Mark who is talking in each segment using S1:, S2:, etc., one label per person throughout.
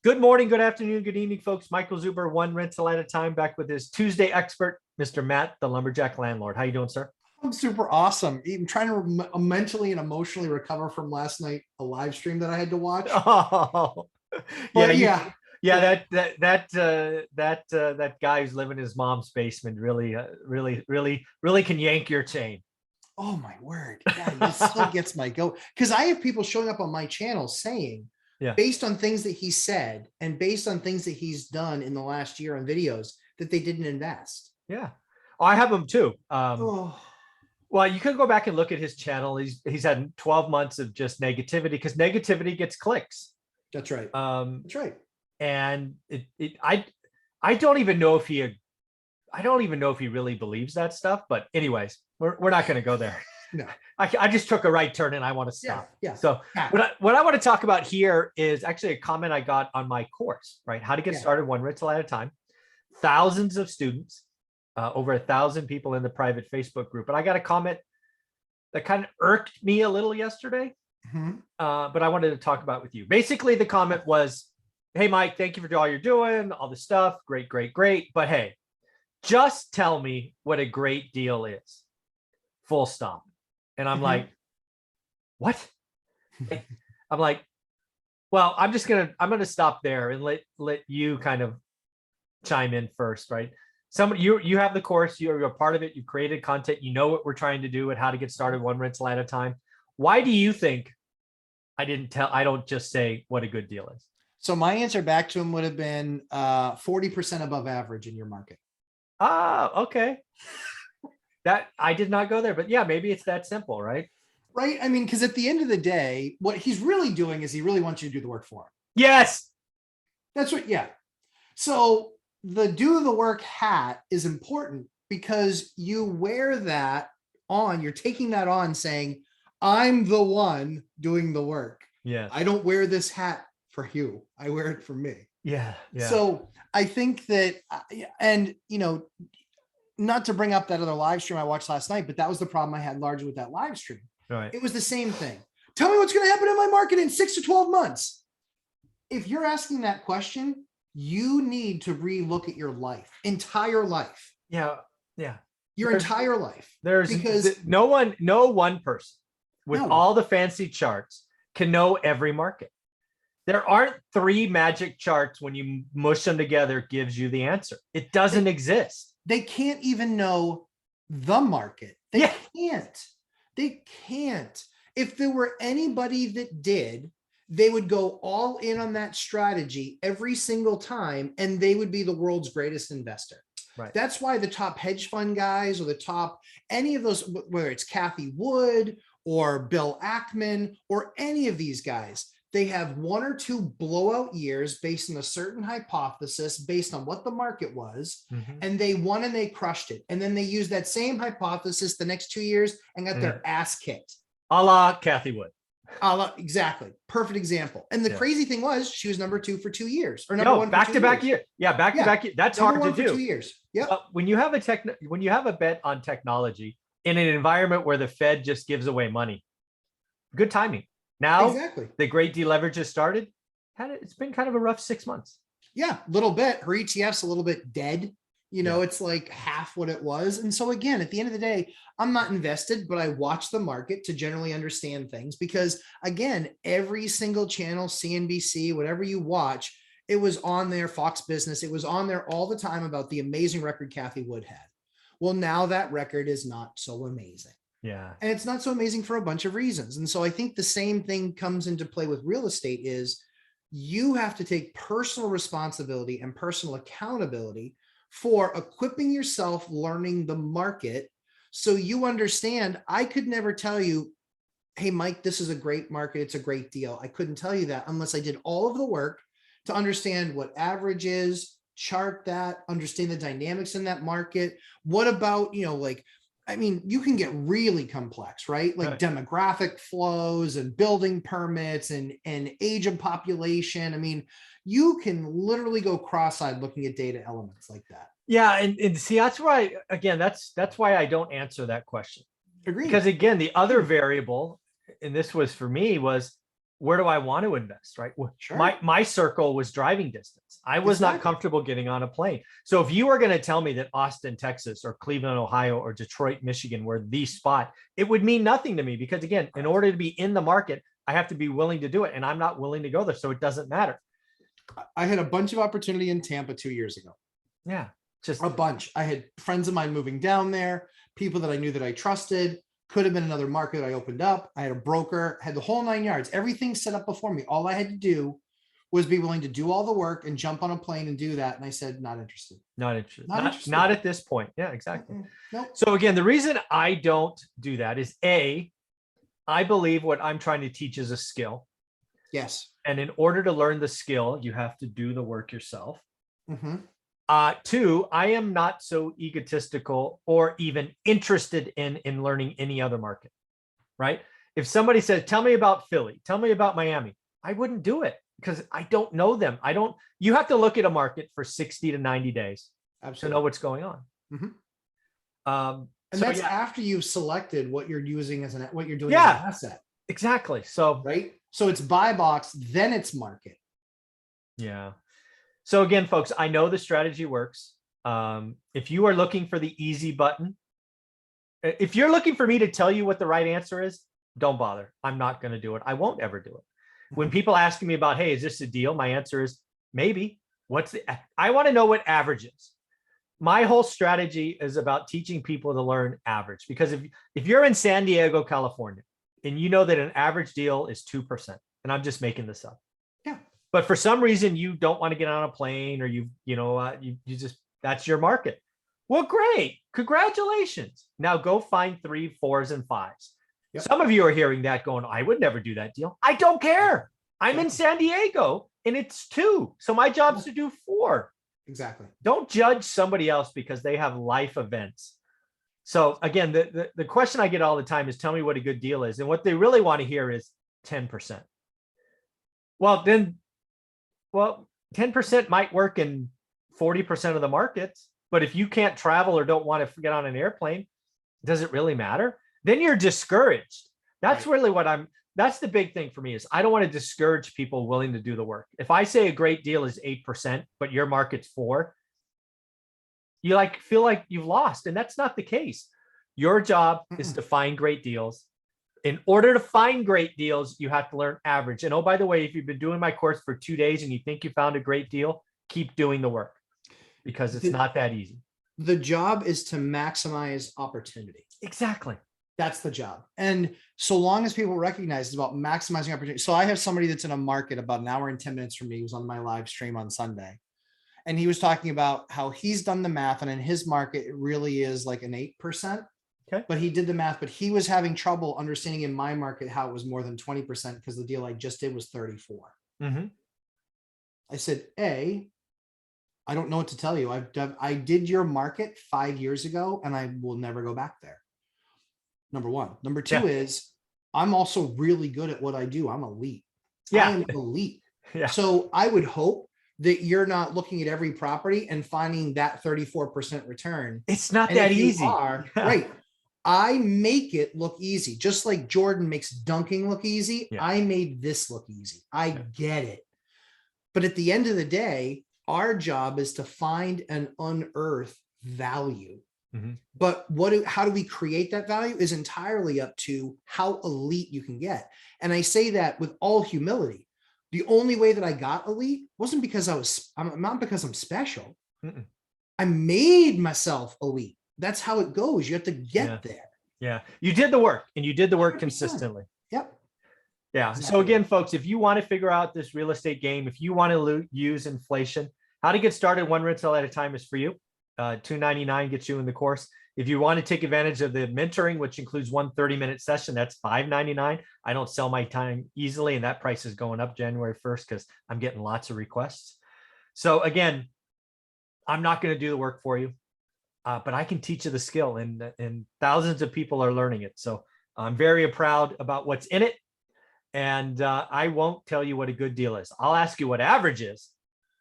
S1: Good morning, good afternoon, good evening, folks. Michael Zuber, one rental at a time, back with his Tuesday expert, Mr. Matt, the lumberjack landlord. How you doing, sir?
S2: I'm super awesome. Even trying to mentally and emotionally recover from last night, a live stream that I had to watch.
S1: Oh, yeah,
S2: But yeah,
S1: yeah. That guy who's living in his mom's basement really can yank your chain.
S2: oh my word. Yeah, this still gets my goat. Because I have people showing up on my channel saying,
S1: Yeah,
S2: based on things that he said and based on things that he's done in the last year on videos, that they didn't invest.
S1: yeah. Oh, I have him too.
S2: Oh,
S1: Well, you could go back and look at his channel. He's had 12 months of just negativity because negativity gets clicks.
S2: that's right.
S1: Um,
S2: That's right.
S1: and I don't even know if I don't even know if he really believes that stuff. But anyways, we're not going to go there.
S2: No.
S1: I just took a right turn and I want to stop.
S2: Yeah.
S1: So what I want to talk about here is actually a comment I got on my course, right? How to get started one rental at a time. Thousands of students, over 1,000 people in the private Facebook group. And I got a comment that kind of irked me a little yesterday, but I wanted to talk about with you. Basically, the comment was, hey, Mike, thank you for all you're doing, all this stuff. Great, great, great. But hey, just tell me what a great deal is. Full stop. And I'm like, what? I'm like, well, I'm gonna stop there and let you kind of chime in first, right? Somebody, you have the course, you're a part of it, you created content, you know what we're trying to do and how to get started one rental at a time. Why do you think I don't just say what a good deal is?
S2: So my answer back to him would have been 40% above average in your market.
S1: Ah, okay. That I did not go there, but yeah, maybe it's that simple, right?
S2: Right. I mean, because at the end of the day, what he's really doing is he really wants you to do the work for him.
S1: Yes.
S2: That's what, yeah. So the do the work hat is important because you wear that on, you're taking that on saying, I'm the one doing the work.
S1: Yeah.
S2: I don't wear this hat for you. I wear it for me.
S1: Yeah. Yeah.
S2: So I think that, and not to bring up that other live stream I watched last night, but that was the problem I had largely with that live stream.
S1: Right.
S2: It was the same thing. Tell me what's going to happen in my market in 6 to 12 months. If you're asking that question, you need to relook at your entire life.
S1: Yeah. Yeah.
S2: Your entire life.
S1: Because no one person with all the fancy charts can know every market. There aren't 3 magic charts when you mush them together gives you the answer. It doesn't exist.
S2: They can't even know the market. They can't. They can't. If there were anybody that did, they would go all in on that strategy every single time, and they would be the world's greatest investor.
S1: Right.
S2: That's why the top hedge fund guys or the top, any of those, whether it's Cathie Wood or Bill Ackman or any of these guys, they have 1 or 2 blowout years based on a certain hypothesis, based on what the market was, and they won and they crushed it. And then they used that same hypothesis the next 2 years and got their ass kicked.
S1: A la Cathie Wood.
S2: Exactly. Perfect example. And the crazy thing was she was number 2 for 2 years, or number 1
S1: back to back year. Yeah, back to back year. That's hard to do.
S2: 2 years. Yeah.
S1: When you have a bet on technology in an environment where the Fed just gives away money, good timing. Now, the great deleverage has started. It's been kind of a rough 6 months.
S2: Yeah, a little bit. Her ETF's a little bit dead. It's like half what it was. And so again, at the end of the day, I'm not invested, but I watch the market to generally understand things because again, every single channel, CNBC, whatever you watch, it was on there, Fox Business. It was on there all the time about the amazing record Cathie Wood had. Well, now that record is not so amazing.
S1: Yeah.
S2: And it's not so amazing for a bunch of reasons. And so I think the same thing comes into play with real estate is you have to take personal responsibility and personal accountability for equipping yourself, learning the market. So you understand, I could never tell you, hey, Mike, this is a great market. It's a great deal. I couldn't tell you that unless I did all of the work to understand what average is, chart that, understand the dynamics in that market. What about, you can get really complex, right? Like demographic flows and building permits and age of population. I mean, you can literally go cross-eyed looking at data elements like that.
S1: Yeah. And see, that's why I don't answer that question.
S2: Agreed.
S1: Because again, the other variable, and this was for me, was where do I want to invest, right?
S2: Sure.
S1: My circle was driving distance. I was not comfortable getting on a plane. So if you were going to tell me that Austin, Texas, or Cleveland, Ohio, or Detroit, Michigan were the spot, it would mean nothing to me, because again, in order to be in the market, I have to be willing to do it, and I'm not willing to go there. So it doesn't matter.
S2: I had a bunch of opportunity in Tampa 2 years ago.
S1: Yeah, just
S2: A bunch. I had friends of mine moving down there, people that I knew that I trusted. Could have been another market I opened up. I had a broker, had the whole 9 yards, everything set up before me. All I had to do was be willing to do all the work and jump on a plane and do that. And I said, not interested.
S1: not interested.
S2: Not interested.
S1: Not at this point. Yeah, exactly.
S2: Nope.
S1: So again, the reason I don't do that is I believe what I'm trying to teach is a skill.
S2: Yes.
S1: And in order to learn the skill, you have to do the work yourself.
S2: Mm-hmm.
S1: Two, I am not so egotistical or even interested in learning any other market, right? If somebody says, tell me about Philly, tell me about Miami, I wouldn't do it because I don't know them. You have to look at a market for 60 to 90 days to know what's going on.
S2: Mm-hmm. And
S1: so
S2: that's
S1: yeah,
S2: after you've selected what you're using as what you're doing
S1: Yeah.
S2: as an asset.
S1: exactly. So,
S2: Right. So it's buy box, then it's market.
S1: yeah. So again, folks, I know the strategy works. If you are looking for the easy button, if you're looking for me to tell you what the right answer is, don't bother. I'm not going to do it. I won't ever do it. When people ask me about, hey, is this a deal? My answer is maybe. I want to know what average is. My whole strategy is about teaching people to learn average, because if you're in San Diego, California, and you know that an average deal is 2%, and I'm just making this up.
S2: Yeah.
S1: But for some reason you don't want to get on a plane, or you just, that's your market. Well, great. Congratulations. Now go find 3, 4s, and 5s. Yep. Some of you are hearing that going, I would never do that deal. I don't care. I'm in San Diego and it's 2. So my job is to do 4.
S2: Exactly.
S1: Don't judge somebody else because they have life events. So again, the question I get all the time is, tell me what a good deal is. And what they really want to hear is 10%. Well, 10% might work in 40% of the markets. But if you can't travel or don't want to get on an airplane, does it really matter? Then you're discouraged. That's really that's the big thing for me, is I don't want to discourage people willing to do the work. If I say a great deal is 8%, but your market's 4%, you feel like you've lost. And that's not the case. Your job is to find great deals. In order to find great deals, you have to learn average. And oh, by the way, if you've been doing my course for 2 days and you think you found a great deal, keep doing the work, because it's not that easy.
S2: The job is to maximize opportunity.
S1: Exactly.
S2: That's the job. And so long as people recognize it's about maximizing opportunity. So I have somebody that's in a market about an hour and 10 minutes from me. He was on my live stream on Sunday. And he was talking about how he's done the math, and in his market, it really is like an 8%.
S1: Okay.
S2: But he did the math, but he was having trouble understanding in my market how it was more than 20%, because the deal I just did was 34.
S1: Mm-hmm.
S2: I said, I don't know what to tell you. I did your market 5 years ago, and I will never go back there. Number one. Number two is I'm also really good at what I do. I'm elite.
S1: Yeah.
S2: I am elite.
S1: Yeah.
S2: So I would hope that you're not looking at every property and finding that 34% return.
S1: It's not that easy.
S2: Right. I make it look easy. Just like Jordan makes dunking look easy. Yeah. I made this look easy. I get it. But at the end of the day, our job is to find and unearth value. Mm-hmm. But how do we create that value is entirely up to how elite you can get. And I say that with all humility. The only way that I got elite wasn't because I'm not because I'm special. Mm-mm. I made myself elite. That's how it goes. You have to get there.
S1: Yeah. You did the work, and you did the work 100%. Consistently.
S2: Yep.
S1: Yeah. Exactly. So again, folks, if you want to figure out this real estate game, if you want to use inflation, how to get started one rental at a time is for you. $299 gets you in the course. If you want to take advantage of the mentoring, which includes 1 30-minute session, that's $599. I don't sell my time easily, and that price is going up January 1st because I'm getting lots of requests. So again, I'm not going to do the work for you, but I can teach you the skill, and thousands of people are learning it. So I'm very proud about what's in it. And I won't tell you what a good deal is. I'll ask you what average is.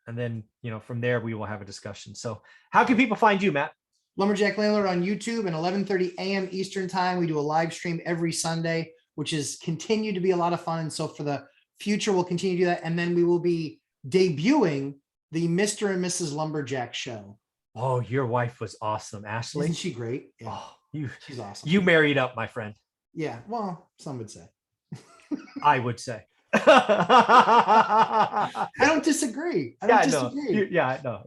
S1: And then, from there, we will have a discussion. So how can people find you, Matt?
S2: Lumberjack Landlord on YouTube at 11:30 a.m. Eastern time. We do a live stream every Sunday, which is continued to be a lot of fun. And so for the future, we'll continue to do that. And then we will be debuting the Mr. and Mrs. Lumberjack show.
S1: Oh, your wife was awesome, Ashley.
S2: Isn't she great? Yeah.
S1: Oh,
S2: She's awesome.
S1: You married up, my friend.
S2: Yeah. Well, some would say.
S1: I would say.
S2: I don't disagree. I don't disagree.
S1: No.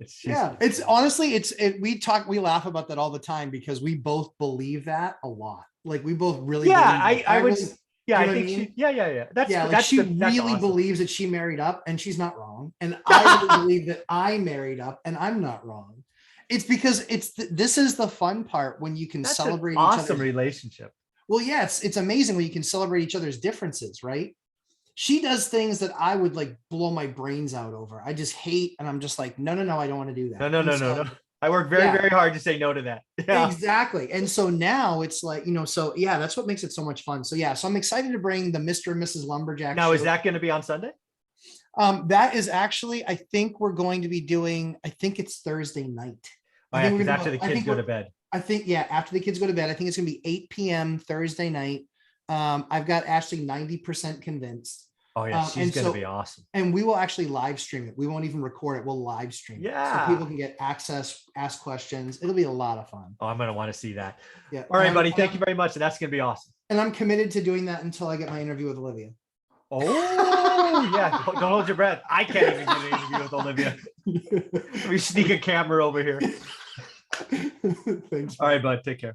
S2: It's honestly, we laugh about that all the time because we both believe that a lot. Like we both really.
S1: I would.
S2: Really,
S1: yeah, I think she. Yeah. That's
S2: she
S1: that's
S2: really
S1: awesome.
S2: believes that she married up, and she's not wrong. And I really believe that I married up, and I'm not wrong. It's because this is the fun part when you can celebrate
S1: an awesome relationship.
S2: Well, yeah, it's amazing when you can celebrate each other's differences, right? She does things that I would like blow my brains out over. I just hate, and I'm just like, no, I don't want to do that.
S1: No. I work very hard to say no to that. Yeah.
S2: Exactly. And so now it's like, so yeah, that's what makes it so much fun. So yeah, so I'm excited to bring the Mr. and Mrs. Lumberjack.
S1: Now, is that going to be on Sunday?
S2: That is actually, I think we're going to be doing, I think it's Thursday night.
S1: Oh, yeah, because after the kids go to bed.
S2: I think, yeah, after the kids go to bed, I think it's going to be 8 p.m. Thursday night. I've got Ashley 90% convinced.
S1: Oh yeah, she's going to be awesome.
S2: And we will actually live stream it. We won't even record it. We'll live stream it. So people can get access, ask questions. It'll be a lot of fun.
S1: Oh, I'm going to want to see that.
S2: Yeah.
S1: All right, buddy. Thank you very much. And that's going to be awesome.
S2: And I'm committed to doing that until I get my interview with Olivia.
S1: Oh, yeah. Don't hold your breath. I can't even get an interview with Olivia. Let me sneak a camera over here.
S2: Thanks.
S1: All right, bud. Take care.